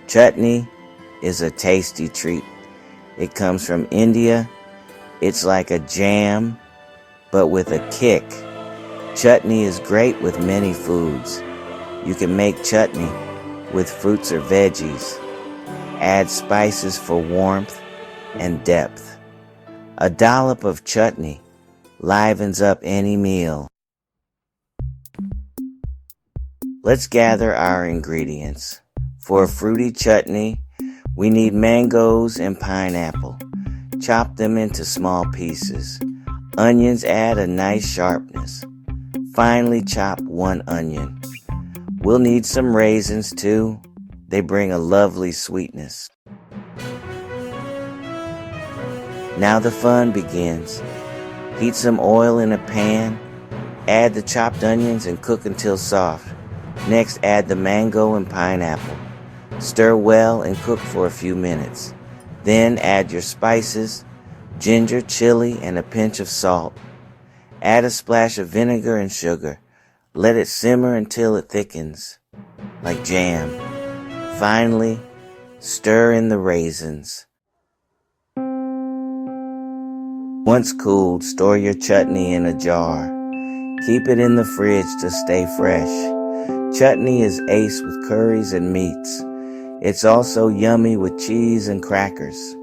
Chutney is a tasty treat. It comes from India. It's like a jam, but with a kick. Chutney is great with many foods. You can make chutney with fruits or veggies. Add spices for warmth and depth. A dollop of chutney livens up any meal. Let's gather our ingredients. For a fruity chutney, we need mangoes and pineapple. Chop them into small pieces. Onions add a nice sharpness. Finely chop 1 onion. We'll need some raisins too. They bring a lovely sweetness. Now the fun begins. Heat some oil in a pan. Add the chopped onions and cook until soft. Next, add the mango and pineapple. Stir well and cook for a few minutes. Then add your spices, ginger, chili, and a pinch of salt. Add a splash of vinegar and sugar. Let it simmer until it thickens, like jam. Finally, stir in the raisins. Once cooled, store your chutney in a jar. Keep it in the fridge to stay fresh. Chutney is ace with curries and meats. It's also yummy with cheese and crackers.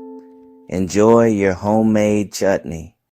Enjoy your homemade chutney.